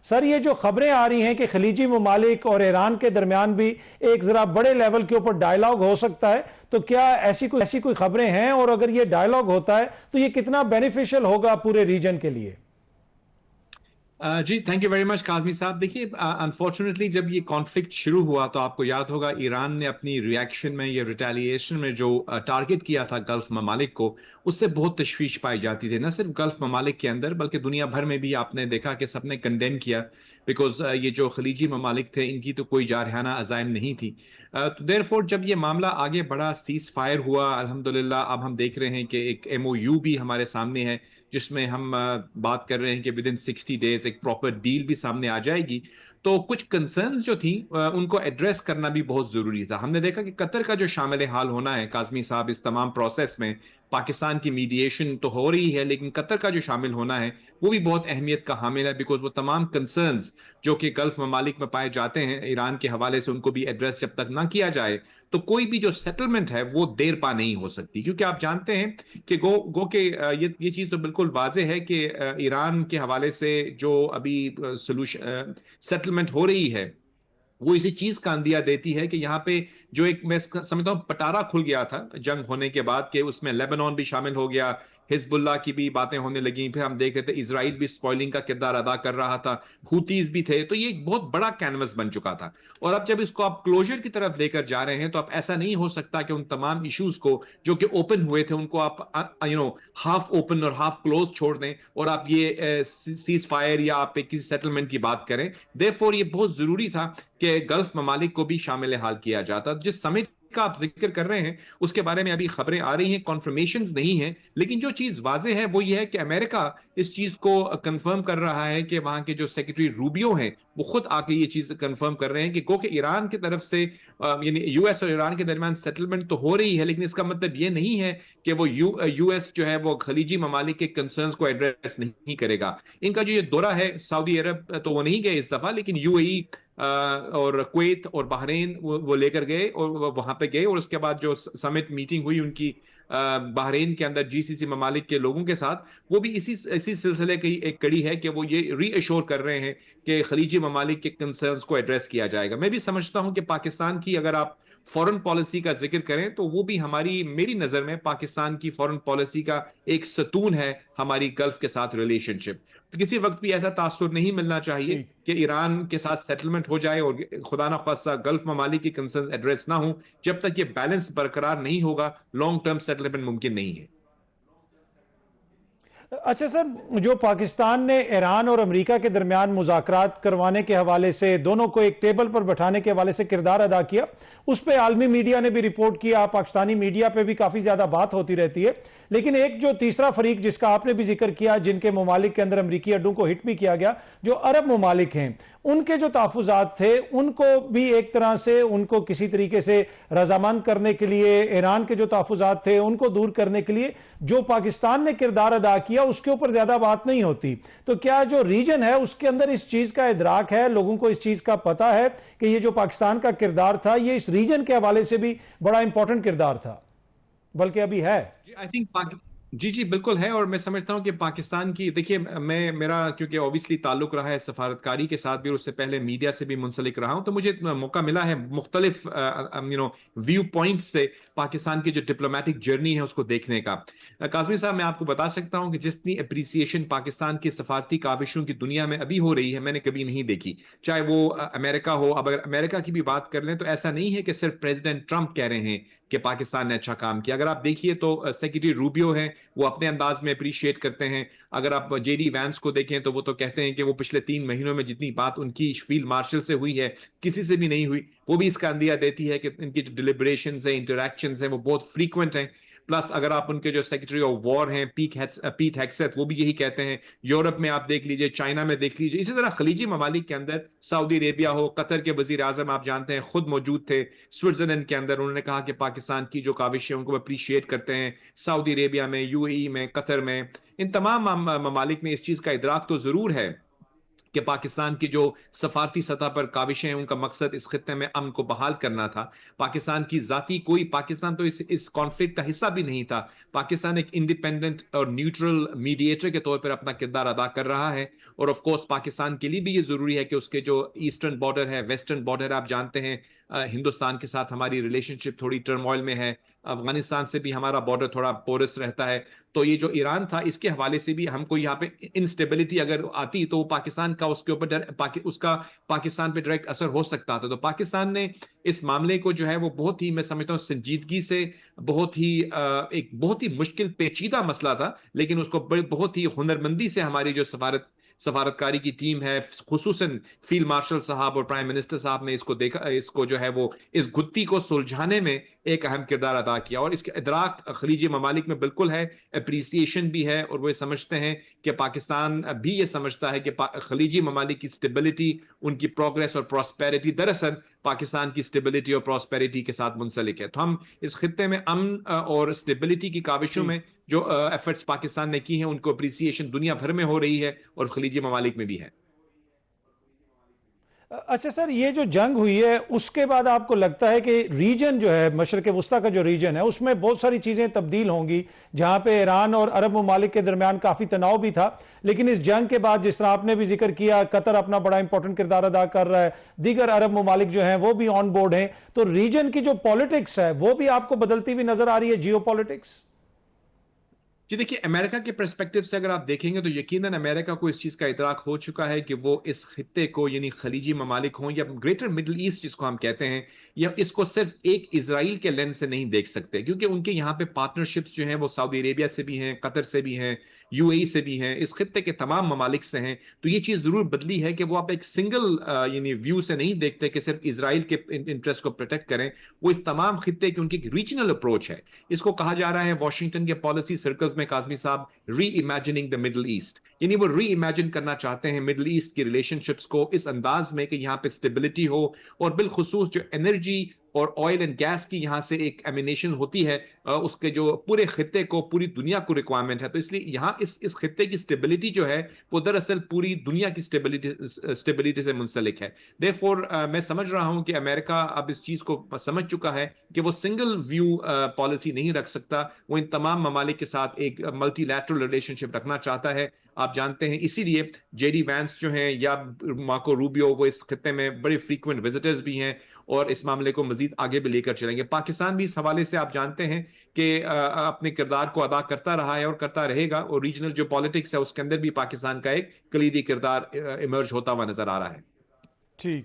سر یہ جو خبریں آ رہی ہیں کہ خلیجی ممالک اور ایران کے درمیان بھی ایک ذرا بڑے لیول کے اوپر ڈائیلاگ ہو سکتا ہے، تو کیا ایسی کوئی خبریں ہیں؟ اور اگر یہ ڈائیلاگ ہوتا ہے تو یہ کتنا بینیفیشل ہوگا پورے ریجن کے لیے؟ جی thank you very much Kazmi sahab. دیکھیے انفارچونیٹلی جب یہ کانفلکٹ شروع ہوا تو آپ کو یاد ہوگا ایران نے اپنی ریئیکشن میں یا ریٹیلیشن میں جو ٹارگٹ کیا تھا گلف ممالک کو، اس سے بہت تشویش پائی جاتی تھی، نہ صرف گلف ممالک کے اندر بلکہ دنیا بھر میں بھی. آپ نے دیکھا کہ سب نے کنڈیم کیا بیکاز یہ جو خلیجی ممالک تھے ان کی تو کوئی جارحانہ عزائم نہیں تھی. تو دیر فور جب یہ معاملہ آگے بڑھا، سیز فائر ہوا، الحمدللہ اب ہم دیکھ رہے ہیں کہ ایک MOU بھی ہمارے سامنے ہے جس میں ہم بات کر رہے ہیں کہ ودن 60 days ایک پراپر ڈیل بھی سامنے آ جائے گی. تو کچھ کنسرنز جو تھیں ان کو ایڈریس کرنا بھی بہت ضروری تھا. ہم نے دیکھا کہ قطر کا جو شامل حال ہونا ہے کاظمی صاحب اس تمام پروسیس میں، پاکستان کی میڈیشن تو ہو رہی ہے لیکن قطر کا جو شامل ہونا ہے وہ بھی بہت اہمیت کا حامل ہے، بیکاز وہ تمام کنسرنز جو کہ گلف ممالک میں پائے جاتے ہیں ایران کے حوالے سے ان کو بھی ایڈریس جب تک نہ کیا جائے تو کوئی بھی جو سیٹلمنٹ ہے وہ دیر پا نہیں ہو سکتی. کیونکہ آپ جانتے ہیں کہ گو کہ یہ چیز تو بالکل واضح ہے کہ ایران کے حوالے سے جو ابھی سولوشن سیٹلمنٹ ہو رہی ہے وہ اسی چیز کا اندیا دیتی ہے کہ یہاں پہ جو ایک میں سمجھتا ہوں پٹارا کھل گیا تھا جنگ ہونے کے بعد، کہ اس میں لیبنان بھی شامل ہو گیا، حزب اللہ کی بھی باتیں ہونے لگیں، پھر ہم دیکھ رہے تھے اسرائیل بھی سپوائلنگ کا کردار ادا کر رہا تھا، ہوتیز بھی تھے. تو یہ ایک بہت بڑا کینوس بن چکا تھا. اور اب جب اس کو آپ کلوجر کی طرف لے کر جا رہے ہیں تو اب ایسا نہیں ہو سکتا کہ ان تمام ایشوز کو جو کہ اوپن ہوئے تھے ان کو آپ ہاف اوپن اور ہاف کلوز چھوڑ دیں اور آپ یہ سیز فائر یا آپ کسی سیٹلمنٹ کی بات کریں. دیرفور یہ بہت ضروری تھا کہ گلف ممالک کو بھی شامل حال کیا جاتا. جس سمٹ کا آپ ذکر کر رہے ہیں اس کے بارے میں ابھی خبریں آ رہی ہیں، کنفرمیشنز نہیں ہیں، لیکن جو چیز واضح ہے وہ یہ ہے کہ امریکہ اس چیز کو کنفرم کر رہا ہے کہ وہاں کے جو سیکرٹری روبیو ہیں وہ خود آ کے یہ چیز کنفرم کر رہے ہیں کہ گو کہ ایران کی طرف سے یعنی US اور ایران کے درمیان سیٹلمنٹ تو ہو رہی ہے لیکن اس کا مطلب یہ نہیں ہے کہ وہ US جو ہے وہ خلیجی ممالک کے کنسرنز کو ایڈریس نہیں کرے گا. ان کا جو یہ دورہ ہے سعودی عرب تو وہ نہیں گئے اس دفعہ، لیکن UAE اور کویت اور بحرین وہ لے کر گئے اور وہاں پہ گئے. اور اس کے بعد جو سمٹ میٹنگ ہوئی ان کی بحرین کے اندر GCC ممالک کے لوگوں کے ساتھ، وہ بھی اسی سلسلے کی ایک کڑی ہے کہ وہ یہ ری ایشور کر رہے ہیں کہ خلیجی ممالک کے کنسرنز کو ایڈریس کیا جائے گا. میں بھی سمجھتا ہوں کہ پاکستان کی اگر آپ فورن پالیسی کا ذکر کریں تو وہ بھی میری نظر میں پاکستان کی فورن پالیسی کا ایک ستون ہے ہماری گلف کے ساتھ ریلیشن شپ. تو کسی وقت بھی ایسا تاثر نہیں ملنا چاہیے کہ ایران کے ساتھ سیٹلمنٹ ہو جائے اور خدا نخواستہ گلف ممالک کی کنسرن ایڈریس نہ ہوں. جب تک یہ بیلنس برقرار نہیں ہوگا لانگ ٹرم سیٹلمنٹ ممکن نہیں ہے. اچھا سر، جو پاکستان نے ایران اور امریکہ کے درمیان مذاکرات کروانے کے حوالے سے، دونوں کو ایک ٹیبل پر بٹھانے کے حوالے سے کردار ادا کیا، اس پہ عالمی میڈیا نے بھی رپورٹ کیا، پاکستانی میڈیا پہ بھی کافی زیادہ بات ہوتی رہتی ہے. لیکن ایک جو تیسرا فریق جس کا آپ نے بھی ذکر کیا، جن کے ممالک کے اندر امریکی اڈوں کو ہٹ بھی کیا گیا، جو عرب ممالک ہیں، ان کے جو تحفظات تھے ان کو بھی ایک طرح سے ان کو کسی طریقے سے رضامند کرنے کے لیے، ایران کے جو تحفظات تھے ان کو دور کرنے کے لیے جو پاکستان نے کردار ادا کیا اس کے اوپر زیادہ بات نہیں ہوتی. تو کیا جو ریجن ہے اس کے اندر اس چیز کا ادراک ہے، لوگوں کو اس چیز کا پتہ ہے کہ یہ جو پاکستان کا کردار تھا یہ اس ریجن کے حوالے سے بھی بڑا امپورٹنٹ کردار تھا، بلکہ ابھی ہے؟ جی بالکل ہے. اور میں سمجھتا ہوں کہ پاکستان کی، دیکھیے میرا کیونکہ اوبیسلی تعلق رہا ہے سفارتکاری کے ساتھ بھی اور اس سے پہلے میڈیا سے بھی منسلک رہا ہوں، تو مجھے موقع ملا ہے مختلف ویو پوائنٹ سے پاکستان کی جو ڈپلومیٹک جرنی ہے اس کو دیکھنے کا. کاظمی صاحب میں آپ کو بتا سکتا ہوں کہ جتنی اپریسیشن پاکستان کی سفارتی کاوشوں کی دنیا میں ابھی ہو رہی ہے میں نے کبھی نہیں دیکھی، چاہے وہ امریکہ ہو. اب اگر امریکہ کی بھی بات کر لیں تو ایسا نہیں ہے کہ صرف پریزیڈنٹ ٹرمپ کہہ رہے ہیں کہ پاکستان نے اچھا کام کیا. اگر آپ دیکھیے تو سیکرٹری روبیو ہیں وہ اپنے انداز میں اپریشیٹ کرتے ہیں. اگر آپ JD وینس کو دیکھیں تو وہ تو کہتے ہیں کہ وہ پچھلے 3 مہینوں میں جتنی بات ان کی فیلڈ مارشل سے ہوئی ہے کسی سے بھی نہیں ہوئی. وہ بھی اس کا اندیا دیتی ہے کہ ان کی جو ڈیلیبریشنز ہیں، انٹریکشنز ہیں وہ بہت فریکوینٹ ہیں. پلس اگر آپ ان کے جو سیکرٹری آف وار ہیں پیٹ ہیگسیت وہ بھی یہی کہتے ہیں. یورپ میں آپ دیکھ لیجئے، چائنا میں دیکھ لیجئے، اسی طرح خلیجی ممالک کے اندر سعودی عربیہ ہو، قطر کے وزیر اعظم آپ جانتے ہیں خود موجود تھے سوئٹزرلینڈ کے اندر. انہوں نے کہا کہ پاکستان کی جو کاوشیں ان کو اپریشیٹ کرتے ہیں. سعودی عربیہ میں، UAE میں، قطر میں، ان تمام ممالک میں اس چیز کا ادراک تو ضرور ہے. کہ پاکستان کی جو سفارتی سطح پر کاوشیں ہیں ان کا مقصد اس خطے میں امن کو بحال کرنا تھا. پاکستان کی ذاتی پاکستان تو اس کانفلکٹ کا حصہ بھی نہیں تھا. پاکستان ایک انڈیپینڈنٹ اور نیوٹرل میڈیٹر کے طور پر اپنا کردار ادا کر رہا ہے. اور آف کورس پاکستان کے لیے بھی یہ ضروری ہے کہ اس کے جو ایسٹرن بارڈر ہے، ویسٹرن بارڈر ہے، آپ جانتے ہیں ہندوستان کے ساتھ ہماری ریلیشن شپ تھوڑی ٹرموائل میں ہے. افغانستان سے بھی ہمارا بارڈر تھوڑا پورس رہتا ہے. تو یہ جو ایران تھا اس کے حوالے سے بھی ہم کو یہاں پہ انسٹیبلٹی اگر آتی تو پاکستان کا اس کے اوپر اس کا پاکستان پہ ڈائریکٹ اثر ہو سکتا تھا. تو پاکستان نے اس معاملے کو جو ہے وہ بہت ہی، میں سمجھتا ہوں، سنجیدگی سے، ایک بہت ہی مشکل پیچیدہ مسئلہ تھا، لیکن اس کو بہت ہی ہنرمندی سے ہماری جو سفارتکاری کی ٹیم ہے، خصوصاً فیلڈ مارشل صاحب اور پرائم منسٹر صاحب نے اس کو جو ہے وہ اس گتھی کو سلجھانے میں ایک اہم کردار ادا کیا. اور اس کے ادراک خلیجی ممالک میں بالکل ہے، اپریسیشن بھی ہے، اور وہ سمجھتے ہیں کہ پاکستان بھی یہ سمجھتا ہے کہ خلیجی ممالک کی سٹیبلٹی، ان کی پروگریس اور پراسپیرٹی دراصل پاکستان کی سٹیبلٹی اور پراسپیرٹی کے ساتھ منسلک ہے. تو ہم اس خطے میں امن اور سٹیبلٹی کی کاوشوں میں جو ایفرٹس پاکستان نے کی ہیں ان کو اپریسیشن دنیا بھر میں ہو رہی ہے اور خلیجی ممالک میں بھی ہے. اچھا سر، یہ جو جنگ ہوئی ہے اس کے بعد آپ کو لگتا ہے کہ ریجن جو ہے، مشرق وسطیٰ کا جو ریجن ہے، اس میں بہت ساری چیزیں تبدیل ہوں گی، جہاں پہ ایران اور عرب ممالک کے درمیان کافی تناؤ بھی تھا، لیکن اس جنگ کے بعد جس طرح آپ نے بھی ذکر کیا، قطر اپنا بڑا امپورٹنٹ کردار ادا کر رہا ہے، دیگر عرب ممالک جو ہیں وہ بھی آن بورڈ ہیں، تو ریجن کی جو پولیٹکس ہے وہ بھی آپ کو بدلتی ہوئی نظر آ رہی ہے، جیو پولیٹکس؟ جی دیکھیے، امریکہ کے پرسپیکٹو سے اگر آپ دیکھیں گے تو یقیناً امریکہ کو اس چیز کا ادراک ہو چکا ہے کہ وہ اس خطے کو، یعنی خلیجی ممالک ہوں یا گریٹر مڈل ایسٹ جس کو ہم کہتے ہیں، یا اس کو صرف ایک اسرائیل کے لینس سے نہیں دیکھ سکتے، کیونکہ ان کے یہاں پہ پارٹنرشپس جو ہیں وہ سعودی عربیہ سے بھی ہیں، قطر سے بھی ہیں، یو اے ای سے بھی ہیں، اس خطے کے تمام ممالک سے ہیں. تو یہ چیز ضرور بدلی ہے کہ وہ آپ ایک سنگل یعنی ویو سے نہیں دیکھتے کہ صرف اسرائیل کے انٹرسٹ کو پروٹیکٹ کریں. وہ اس تمام خطے کی ان کی ریجنل اپروچ ہے. اس کو کہا جا رہا ہے واشنگٹن کے پالیسی سرکلز میں، کاظمی صاحب، ری امیجننگ دا مڈل ایسٹ، یعنی وہ ری امیجن کرنا چاہتے ہیں مڈل ایسٹ کی ریلیشن شپس کو اس انداز میں کہ یہاں پہ اسٹیبلٹی ہو، اور بالخصوص جو انرجی اور آئل اینڈ گیس کی یہاں سے ایک ایمینیشن ہوتی ہے، اس کے جو پورے خطے کو، پوری دنیا کو ریکوائرمنٹ ہے. تو اس لیے یہاں اس خطے کی اسٹیبلٹی جو ہے وہ دراصل پوری دنیا کی اسٹیبلٹی سے منسلک ہے. دیرفور میں سمجھ رہا ہوں کہ امریکہ اب اس چیز کو سمجھ چکا ہے کہ وہ سنگل ویو پالیسی نہیں رکھ سکتا، وہ ان تمام ممالک کے ساتھ ایک ملٹی لیٹرل ریلیشن شپ رکھنا چاہتا ہے. آپ جانتے ہیں اسی لیے جے ڈی وینس جو ہیں یا مارکو روبیو، وہ اس خطے میں بڑے فریکوینٹ وزٹرز بھی ہیں اور اس معاملے کو مزید آگے بھی لے کر چلیں گے. پاکستان بھی اس حوالے سے آپ جانتے ہیں کہ اپنے کردار کو ادا کرتا رہا ہے اور کرتا رہے گا، اور ریجنل جو پالیٹکس ہے اس کے اندر بھی پاکستان کا ایک کلیدی کردار ایمرج ہوتا ہوا نظر آ رہا ہے. ٹھیک.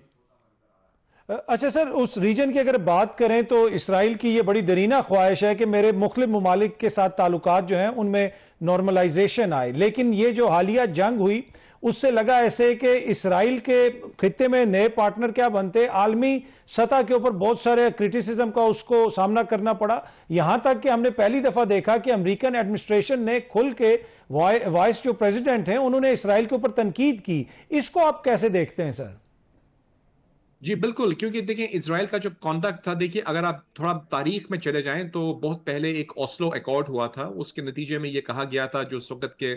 اچھا سر، اس ریجن کی اگر بات کریں تو اسرائیل کی یہ بڑی دیرینہ خواہش ہے کہ میرے مختلف ممالک کے ساتھ تعلقات جو ہیں ان میں نارملائزیشن آئے، لیکن یہ جو حالیہ جنگ ہوئی اس سے لگا ایسے کہ اسرائیل کے خطے میں نئے پارٹنر کیا بنتے، عالمی سطح کے اوپر بہت سارے کرٹیسزم کا اس کو سامنا کرنا پڑا، یہاں تک کہ ہم نے پہلی دفعہ دیکھا کہ امریکن ایڈمنسٹریشن نے کھل کے وائس جو پریزیڈنٹ ہیں انہوں نے اسرائیل کے اوپر تنقید کی. اس کو آپ کیسے دیکھتے ہیں سر؟ جی بالکل، کیونکہ دیکھیں اسرائیل کا جو کانڈکٹ تھا، دیکھیے اگر آپ تھوڑا تاریخ میں چلے جائیں تو بہت پہلے ایک اوسلو ایکارڈ ہوا تھا، اس کے نتیجے میں یہ کہا گیا تھا، جو اس وقت کے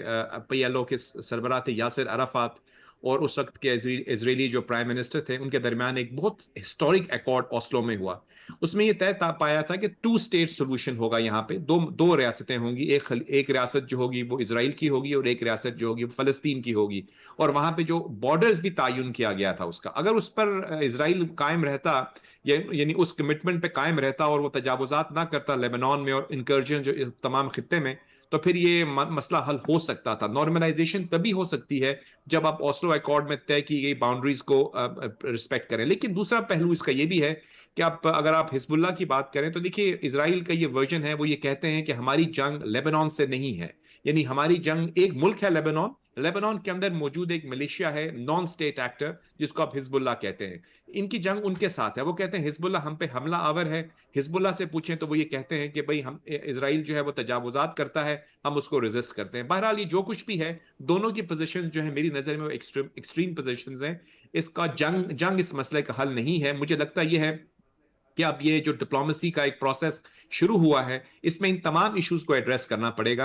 پی ایل او کے سربراہ تھے یاسر عرفات اور اس وقت کے اسرائیلی جو پرائم منسٹر تھے، ان کے درمیان ایک بہت ہسٹورک ایکارڈ اوسلو میں ہوا. اس میں یہ طے پایا تھا کہ 2 اسٹیٹ سولوشن ہوگا، یہاں پہ دو ریاستیں ہوں گی، ایک ریاست جو ہوگی وہ اسرائیل کی ہوگی اور ایک ریاست جو ہوگی وہ فلسطین کی ہوگی، اور وہاں پہ جو بارڈرز بھی تعین کیا گیا تھا اس کا. اگر اس پر اسرائیل قائم رہتا، یعنی اس کمٹمنٹ پہ قائم رہتا اور وہ تجاوزات نہ کرتا لیبنان میں اور انکرجن جو تمام خطے میں، تو پھر یہ مسئلہ حل ہو سکتا تھا. نارملائزیشن تبھی ہو سکتی ہے جب آپ اوسلو ایکارڈ میں طے کی گئی باؤنڈریز کو رسپیکٹ کریں. لیکن دوسرا پہلو اس کا یہ بھی ہے کہ اگر آپ حزب اللہ کی بات کریں تو دیکھیے اسرائیل کا یہ ورژن ہے، وہ یہ کہتے ہیں کہ ہماری جنگ لیبنان سے نہیں ہے، یعنی ہماری جنگ ایک ملک ہے لیبنان کے اندر موجود ایک ملیشیا ہے، نان سٹیٹ ایکٹر، جس کو آپ حزب اللہ کہتے ہیں. ان کی جنگ ان کے ساتھ ہے. وہ کہتے ہیں حزب اللہ ہم پہ حملہ آور ہے. حزب اللہ سے پوچھیں تو وہ یہ کہتے ہیں کہ بھئی اسرائیل جو ہے وہ تجاوزات کرتا ہے، ہم اس کو ریزسٹ کرتے ہیں. بہرحال یہ جو کچھ بھی ہے، دونوں کی پوزیشن جو ہے میری نظر میں وہ ایکسٹریم پوزیشنز ہیں. اس کا جنگ اس مسئلے کا حل نہیں ہے. مجھے لگتا یہ ہے کہ اب یہ جو ڈپلومیسی کا ایک پروسیس شروع ہوا ہے، اس میں ان تمام ایشوز کو ایڈریس کرنا پڑے گا.